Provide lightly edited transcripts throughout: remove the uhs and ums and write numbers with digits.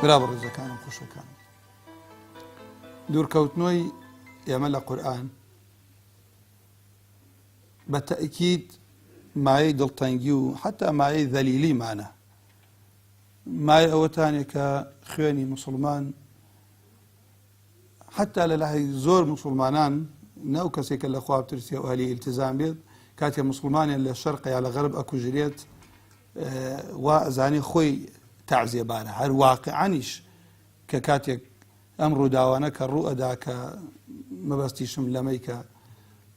برا بەڕێزەکانم خۆشەکانم، دوورکەوتنەوەی ئێمە لە قورئان بە تەئکید مایەی دڵتەنگی و حتا مایەی ذەلیلیمانە، مایە ئەوەتانێک کە خوێنی موسڵمان حتا لە لای زۆر موسڵمانان نەو کەسێکە لە خوا بترسێ و ئەهلی ئیلتیزام بێت، کاتێک موسڵمانێک لە شەرق یا لە غەرب ئەکوژرێت وا ئەزانێ خۆی تەعزیەبانە، هەر واقعانیش کە کاتێک ئەم ڕووداوانە کە ڕوو ئەدا کە مەبەستیشم لەمەی کە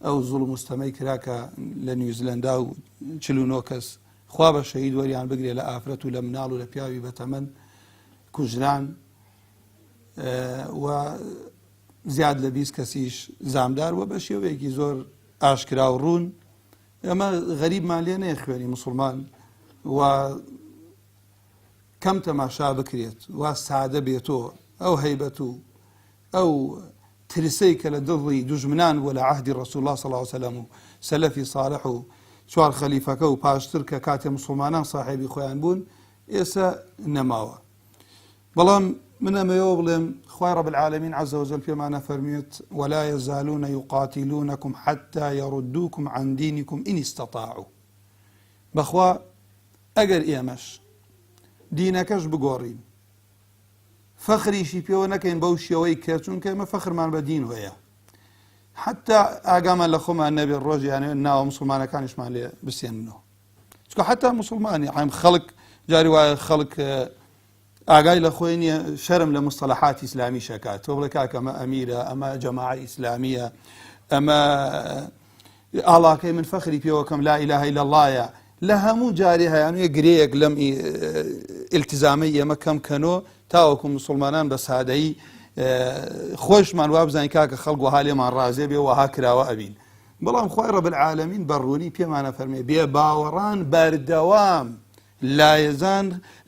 ئەو زوڵم و ستەمەی کرا کە لە نیوزیلەندا و 49 کەس خوا بە شەهید وەریان بگرێ لە ئافرەت و لە مناڵ و لە پیاوی بەتەمەن کوژران و زیاد لە 20 کەسیش زامدار وە بە شێوەیەکی زۆر ئاشکرا و ڕوون. ئەمە غەریبمان لێ نەیە خوێنی موسڵمان و کەم تەماشا بکرێت و سادە بێتەوە ئەو هەیبەت و ئەو ترسەی کە لە دڵی دوژمنان وە لە عەهدی ڕەسوول الله صلی الله علیه وسلم و سەلەفی صالح و چوار خەلیفەکە و پاشتر کە کاتێ موسڵمانان ساحێبی خۆیان بوون ئێستا نەماوە. بەڵام من ئەمەوە بڵێم خوای رب العالمین عز وجل پێمانە فەرموویت ولا يزالون يقاتلونكم حتى يردوكم عن دينكم إن استطاعوا. بەخوا ئەگەر ئێمەش دینەکەش بگۆڕین فەخریشی پێوە نەکەین بەو شێوەی کە چونکە ئێمە فەخرمان بە دین هەیە، حتا ئاگامان لە خۆمان نەبێت ڕۆژیانێ ناوە موسڵمانەکانیشمان لێ بسێننەوە، چونکە حتا موسڵمانی خەڵک جاری وایە خەڵک ئاگای لە خۆی نییە شەرم لە مستەلەحاتی ئیسلامی شەکات، تۆ بڵێ کاکە ئەمە ئەمیرە، ئەمە جەماعە ئیسلامیە، ئەمە ئاڵاکەی من فەخری پێوەکەم لا ئیلاهە ئیلا اللهە، لە هەموو جارێ هەیانویە گرەیەک لەم ئیلتیزامەی ئێمە کەم کەنۆ تاوەکو موسڵمانان بە سادەیی خۆشمان وابزانین کاکە خەڵک وەها لێمان ڕازێ بێ وەها کراوە ئەبین. بەڵام خوای رب العالمین بەڕوونی پێمانە فەرمێ بێ باوەڕان بەردەوام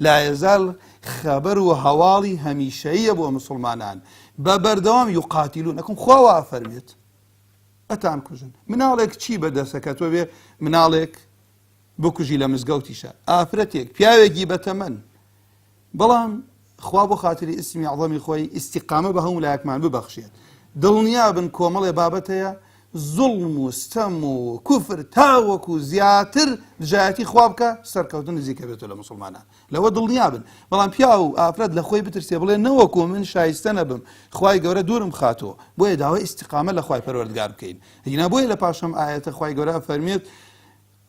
لا يزال خەبەر و هەواڵی هەمیشەیە بۆ موسڵمانان بە بەردەوام یوقاتیلونەکم خوا وا فەرمێت ئەتان کوژن. مناڵێک چی بەدەستەکە تۆ بێ مناڵێک بکوژی لە مزگەوتیشە ئافرەتێک پیاوێکی بەتەمەن، بەڵام خوا بۆ خاتری ئیسمی عەظەمی خۆی ئیستیقامە بە هەموو لایەکمان ببەخشێت. دڵنیا بن کۆمەڵێ بابەت هەیە زوڵم و ستەم و کوفر تاوەکو زیاتر دژایەتی خوا بکە سەرکەوتن نزیکە بێتەوە لە موسڵمانان، لەوە دڵنیا بن. بەڵام پیا و ئافرەت لە خۆی بترسێ بڵێ نەوەکو من شایستە نەبم خوای گەورە دوورم خاتەوە، بۆیە داوای ئیستیقامە لە خوای پەروەردگار بکەین. هینا بۆیە لە پاشەم ئایەتە خوای گەورە فەرمێت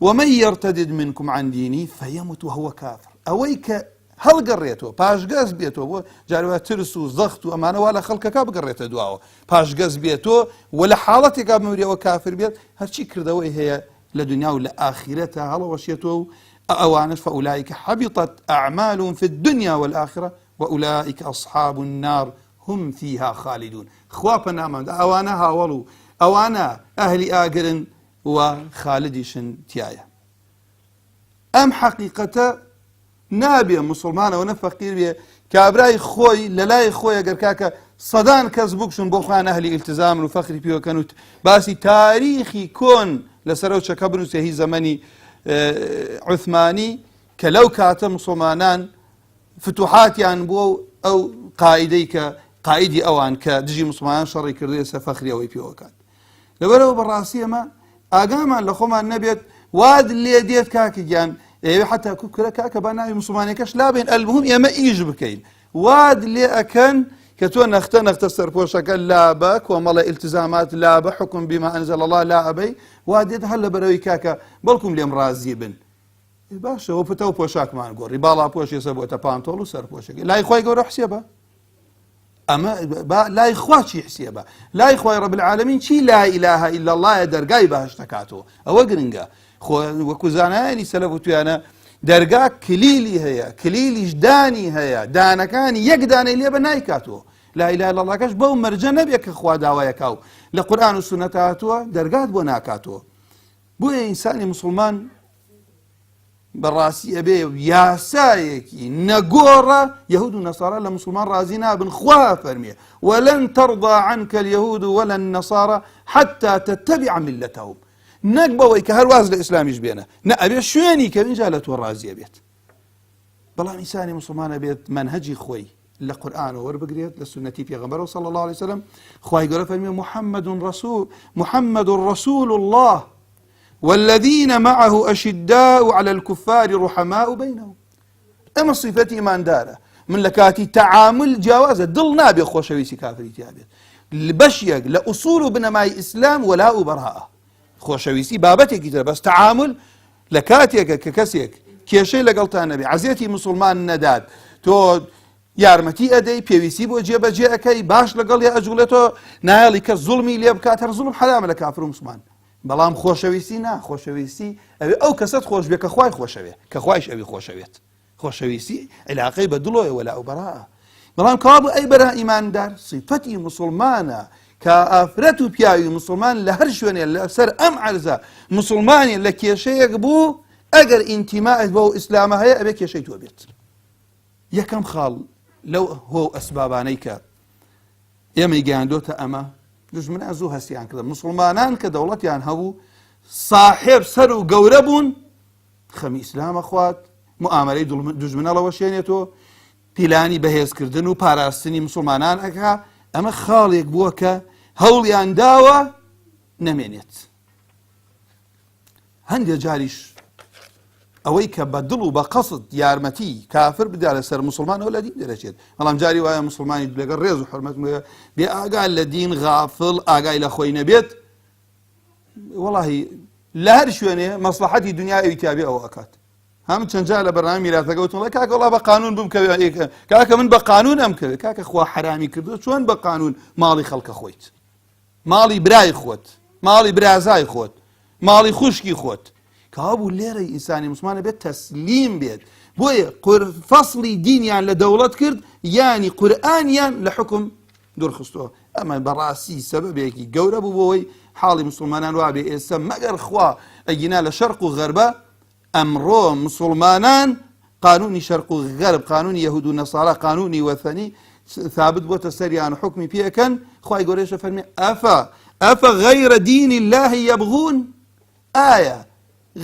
ومن يرتد منكم عن دينه فيمت وهو كافر. ئەوەی کە هەڵگەڕێتەوە پاشگەز بێتەوە بۆ جارێوە ترس و زەخت و ئەمانەوە لە خەڵکەکە بگەڕێتە دواوە پاشگەز بێتەوە و لە حاڵەتێکا بمرێەوە کافر بێت هەرچی کردەوەی هەیە لە دنیا و لە ئاخرەتە هەڵەوەشێتەوە و ئەوانش فأولئك حبطت أعمالهم في الدنيا والآخرة وأولئك أصحاب النار هم فيها خالدون. خوا پەنامان ئەوانە هاوڵ و ئەوانە ئەهلی ئاگرن و خالدیشن تایە. ئەم حەقیقەتە نابێ موسڵمانەوە نە فەقیر بێ کابرای خۆی لە لای خۆی ئەگەر کاکە سەدان کەس بکشن بۆ خۆیان ئەهلی ئیلتیزامن و فەخری پێوەکەن و باسی تاریخی کۆن لەسەر ئەو چەکە بنووسێ هی زەمەنی عوثمانی کە لەو کاتە موسڵمانان فتوحاتیان بووە و ئەو قائیدەی کە قائیدی ئەوان کە دژی موسڵمانان شەڕی کردێ سە فەخری ئەوەی پێوەکات. لەبەرەوە بەڕاستی ئەمە ئاگامان لە خۆمان نەبێت واد لێ دێت کاکە گیان ئێوە حتا کوکرە کاکە با ناوی موسڵمانێکەش لابێن ئەلمهم ئێمە ئیش بکەین واد لێ ئەکەن کە تۆ نەختە سەرپۆشەکە لابە کۆمەڵە ئیلتیزامات لابە حکم بیما ئەنزەل الله لا ئەبەی وا دێت هەر لە بەرەوەی کاکە بەڵکوم لێم ڕازی بن باشە ئەو پتە و پۆشاکمان گۆڕی باڵا پۆش ێسە بۆتە پانتۆڵ و سەرپۆشەکە لای خۆی گەورە حسێبە ئەمە لای خوا چی حسێبە لای خوای رب العالمین چی لا ئیلاهە ئیلا اللهە دەرگای بەهەشت دەکاتەوە. ئەوە گرنگە وەکو زانایانی سەلەف و تویانە دەرگا کلیلی هەیە کلیلیش دانی هەیە دانەکانی یەک دانەی لێ بە نایکاتەوە. لا ئیلاهە ئیلا اللهکەش بەو مەرجە نەبێت کە خوا داوایەکا و لە قورئان و سونەت هاتووە دەرگات بۆ ناکاتەوە. بۆیە ئینسانی موسڵمان بەڕاستی ئەبێ یاسایەکی نەگۆڕە یەهود و نەسارا لە موسڵمان ڕازی نابن. خوا فەرمێ وەلەن تەرضا عنکە اليهود ولا النصارى حتى تتبع ملتهم. نەک بەوەی کە هەرواز لە ئیسلامیش بێنە نە ئەبێ شوێنی کە اینجا لە تۆ ڕازیە بێت. بەڵام ئینسانی موسڵمانە بێت منهەجی خۆی لە قورئان وەربگرێت لە سنەتی پێغەمبەر صلی الله عليه وسلم. خوای گەورە فەرمێ محمد رسول الله والذين معه أشداء على الكفار رحماء بينهم. ئەمە صفەتی ئیماندارە. من لە کاتی تەعامل جیاوازە، دڵ نابێ خۆشەویستی کافری تیا بێت. بەشێک لە ئوسوڵ و بنەمای ئیسلام وەلا و بەڕائە. خۆشەویستی بابەتێکی ترە، بەس تەعامل لە کاتێکە کە کەسێک کێشەی لەگەڵتان نەبێ، عەزیەتی موسڵمان نەدات، تۆ یارمەتی ئەدەی، پێویستی بۆ جێبەجێ ئەەکەی، باش لەگەڵ یا ئەجوڵێتەوە، نایڵی کە زوڵمی لێ بکات، هەر زوڵم حرامە لە کافر و موسڵمان. بەڵام خۆشەویستی نا، خۆشەویستی ئەوێ ئەو کەسەت خۆش بێ کە خوای خۆشەوێ، کە خوایش ئەوی خۆشەوێت. خۆشەویستی عیلاقەی بە دڵۆیە وەلا و بەڕائە. بەڵام کەوا ئەی بەرا ئیماندار صفەتی موسڵمانە کە ئافرەت و پیاوی موسڵمان لە هەر شوێنێ لەسەر ئەم عەرزە موسڵمانی لە کێشەیەک بوو، ئەگەر ئینتیماعت بۆ ئیسلامە هەیە ئەبێ کێشەی تۆ بێت. یەکەم خاڵ لەو هۆ ئەسبابانەی کە ئێمەی گەیاندۆتە ئەمە، دوژمنان زوو هەستیان کردن. موسڵمانان کە دەوڵەتیان هەبوو، ساحێب سەر و گەورە بوون، خەمی ئیسلامە خوات، موامەلەی دوژمنەڵەوە شێنێتەوە، پیلانی بەهێزکردن و پاراستنی موسڵمانان ئەکا. ئەمە خاڵێک بووە کە هەوڵیان داوە نەمێنێت. هەندێک جاریش ئەوەی کە بە دڵ و بە قەسد یارمەتی کافر بدا لەسەر موسڵمان ئەو لە دین دەرەچێت. بەڵام جاری وایە موسڵمانی لەگەڵ ڕێز و حورمەت بێ ئاگای لە دین، غافڵ، ئاگای لە خۆی نەبێت، وەڵاهی لە هەر شوێنێ مەسلحەتی دنیا ئەوی تابێ ئەوە ئەکات. هەم چەند جار لە بەرنامە میراثەکە وتم کاکە وەڵا بە قانون بمکەوێ، کاکە من بە قانون ئەم کردێت، کاکە خوا حرامی کردو، چۆن بە قانون ماڵی خەڵکە خۆیت، ماڵی برای خۆت، ماڵی برازای خۆت، ماڵی خوشکی خۆت. کابوو لێرەی ئینسانی موسڵمانە بێت تەسلیم بێت. بۆیە فەسڵی دینیان لە دەوڵەت کرد، یانی قورئانیان لە حکم دوورخستەوە. ئەمە بەڕاستی سەبەبێکی گەورە بوو بۆەوەی حاڵی موسڵمانان وابێ ئێستا مەگەر خوا ئەگینا لە شەرق و غەربە، ئەمڕۆ موسڵمانان قانونی شەرق و غەرب، قانونی یەهود و نەسارا، قانونی وەثەنی ثابت بۆتە سەریان و حکمی پێەکەن. خوای گەورەیش فەرمێ ئەفە غەیرە دینی الله یەبغون، ئایا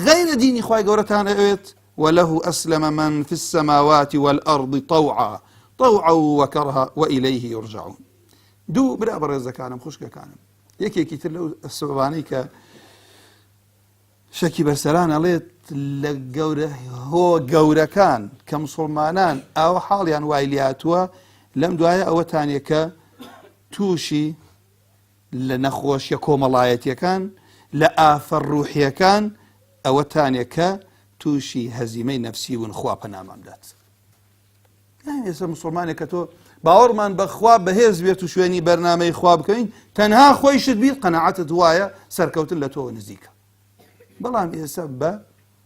غير ديني خواهي قورتان اويت وله أسلم من في السماوات والأرض طوعا وكرها وإليه يرجعون. دو برابر الزكانم خوشك كانم يكي كتير له السبباني ك شكي برسلان عليت لقورة هو قورة كان كمسلمانان أو حاليا وايلياتوا لم دوايا أو تانية ك توشي لنخوش يكوم الله كان لآفر روحي كان ئەوە تانێک کە تووشی هەزیمەی نەفسی بوون، خوا پەنامان بدات. ئێستا موسڵمانێک کە تۆ باوەڕمان بە خوا بەهێز بێت و شوێنی بەرنامەی خوا بکەین، تەنها خۆیشت بیت قەناعەتت وایە سەرکەوتن لە تۆ نزیکە. بەڵام ئێستا بە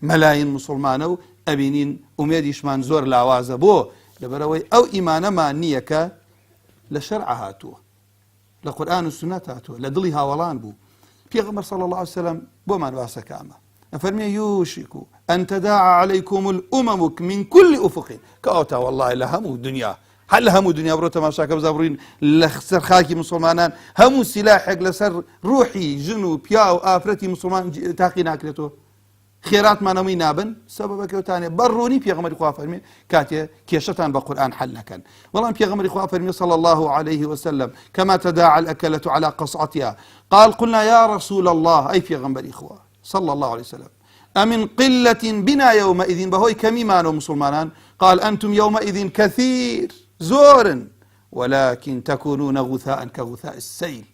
مەلاین موسڵمانە و ئەبینین ئومێدیشمان زۆر لاوازە، بۆ لەبەرەوەی ئەو ئیمانەمان نییە کە لە شەرع هاتووە، لە قورئان و سونەت هاتووە، لە دڵی هاوڵان بوو. پێغەمبەر صلی الله عليه وسلم بۆمان واسەکامە فرمي يوشك أن تداعى عليكم الأمم من كل أفق كأوتا والله لهمو دنيا هل همو دنيا بروتا ما شاك بزابرين لسر خاكي مسلمانان همو سلاحك لسر روحي جنو بياو آفرتي مسلمان تاقي ناكلتو خيرات ما نوي نابن سببك وتاني بروني بيغمر إخوة فرمي كاتي كيشتان بقرآن حلنا كان والله بيغمر إخوة فرمي صلى الله عليه وسلم كما تداعى الأكلة على قصعتها قال قلنا يا رسول الله أي بيغمر إخوة صلى الله عليه وسلم أمن قلة بنا يومئذ بهوي كميمان ومسلمان قال أنتم يومئذ كثير زور ولكن تكونون غثاء كغثاء السيل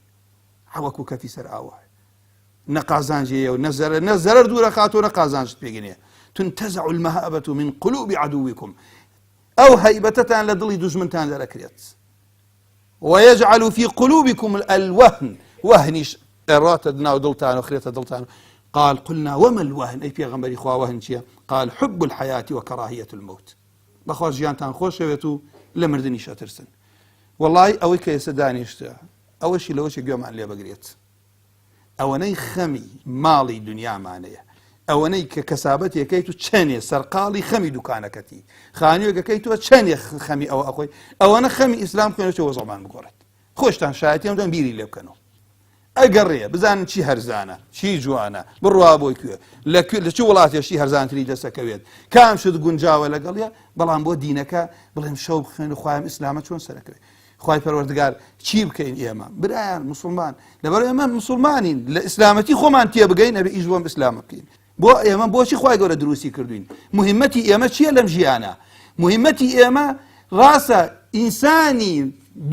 حوكو كفي سرعاوه نقازانجي ونزر دور خاتو نقازانج بيجنيه تنتزع المهابة من قلوب عدوكم أو هيبتتان لضلي دجمنتان ذركريت ويجعل في قلوبكم الوهن وهنش إراتدنا ودلتان وخريت دلتان قال قلنا وما الوهن أي بيغمبري خوا وهن شيا قال حب الحياة وكراهية الموت بخواج جيانتان خوش شويتو لمردني شاترسن والله أوي كيسداني اشتاع أول شي لو شي قيوم عن لي بقريت أواني خمي مالي دنيا معنيه أواني كسابتي كيتو تشاني سرقالي خمي دكانكتي خانيو كيتو تشاني خمي أو أخوي أوانا خمي إسلام كنو شو زمان بقرت خوشتان شايتين ودان بيري اللي بكنو ئەگەڕێ بزانن چی هەرزانە چی جوانە بڕوا بۆی کوێ لە چ وڵاتێشی هەرزانتری دەسەکەوێت کام شت گونجاوە لەگەڵیە بەڵام بۆ دینەکە بڵێم شەو بخوێن و خوایم ئیسلامە چۆن سەرەکەوێت خوای پەروەردگار چی بکەین ئێمە برایان مسلمان لەبەر ئێمە مسلمانین لە ئیسلامەتی خۆمان تێبگەین ئەبێ ئیش بۆم ئیسلامە بکەین بۆ ئێمە بۆچی خوای گەورە دروستی کردوین مهمەتی ئێمە چییە لەم ژیانە مهمەتی ئێمە ڕاستە ئینسانی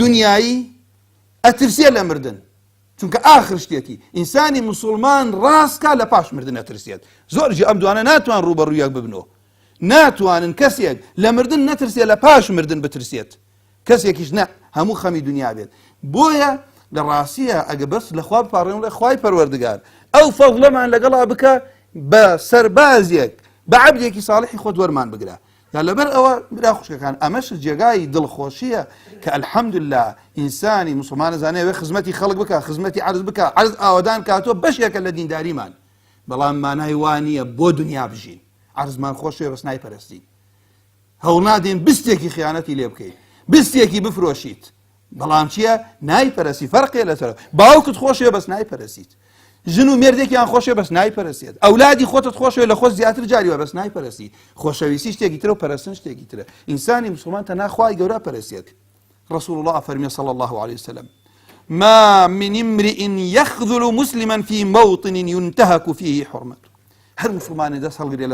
دنیایی ئەترسێ لە مردن چونکە ئاخر شتێکی ئینسانی مسلمان ڕاستکە لە پاش مردن ئەترسێت زۆرجی ئەم دوانە ناتوان ڕوبەڕوویەک ببنەوە ناتوانن کەسێک لە مردن نەترسێت لە پاش مردن بترسێت کەسێکیش نە هەموو خەمی دنیا بێت بۆیە لە ڕاستیە ئەگە بەس لەخوا بپاڕێن لە خوای پەروەردگار ئەو فەضڵەمان لەگەڵا بکە بە سەربازێک بە عەبدێکی ساڵحی خۆت وەرمان بگرە یا لەبەر ئەوە برا خوشکەکان ئەمەش جێگای دڵخۆشیە کە ئەلحەمدوللا ئینسانی مسلمانە زانێ وێ خزمەتی خەڵک بکە خزمەتی عەرز بکە عەرز ئاوادان کاتۆ بەشێکە لە دینداریمان بەڵام مانای وانییە بۆ دنیا بژین عەرزمان خۆشوێ بەس نایپەرستین هەوڵ نادێن بستێکی خیانەتی لێ بکەیت بستێکی بفرۆشیت بەڵام چییە نایپەرستی فەرقێ لەسەر باوکت خۆشوێ بەس نایپەرستیت ژن و مێردێکیان خۆشێ بەس نایپەرستێت ئەولادی خۆتت خۆشوێ لە خۆت زیاتر جاریوە بەس نایپەرستی خۆشەویستی شتێکی ترە و پەرستن شتێکی ترە ئینسانی مسلمان تەنها خوای گەورە پەرستێت رسول الله فەرمیێ صلی الله عليه وسلم ما من امرئ يخذل مسلما في موطن ينتهك فيه حرمته هەر مسلمانی دەست هەڵگرێ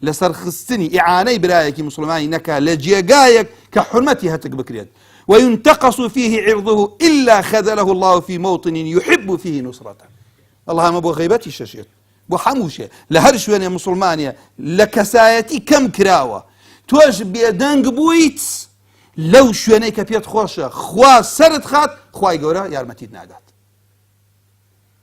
لەسەر خستنی ئیعانەی برایەکی مسلمانی نەکا لە جێگایەک کە حرمەتی هەتک بکرێت وينتقص فيه عرضه إلا خذله الله في موطن يحب فيه نصرته الله ما بۆ غیبەتی شەشێت بۆ هەمووشێ لە هەر شوێنێ مسلمانیە لە کەسایەتی کەم کراوە تۆش بێدەنگ بوویت لەو شوێنەی کە پێت خۆشە خوا سەرت خات خوای گەورە یارمەتیت نادات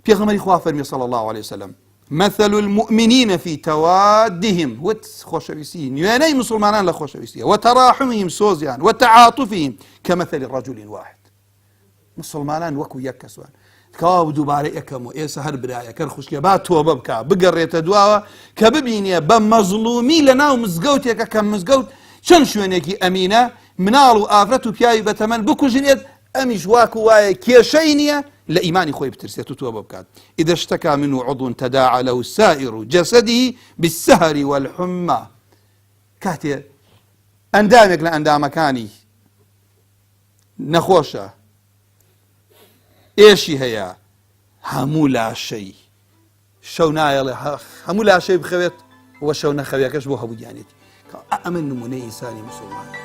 پێغەمبەری خوا فەرمی صلی الله عليه وسلم مثل المؤمنين في توادهم وخوشويسي نواني مسلمانان لخوشويسي وتراحمهم سوزيان وتعاطفهم كمثل رجل واحد مسلمانان وكو يكسوان كاو دوباره يكمو ايسا هر برايا كر خوشكي با توبه بكا بقريت دواوا كببينيا بمظلومي لنا ومزقوت كم مزقوت شن شوينيكي امينه منالو افرتو بياي بتمن بكو جنيد اميش واكو واي كيشينيا لإيماني خوي بترسيت وتوبة بكات إذا اشتكى منه عضو تداعى له سائر جسده بالسهر والحمى كاتي أندامك لأندام كاني نخوشة إيشي هيا همو لا شيء شو نايل همو لا شيء بخويت هو شو نخويكش بوها بجانيتي أمن نموني إنساني مسلمان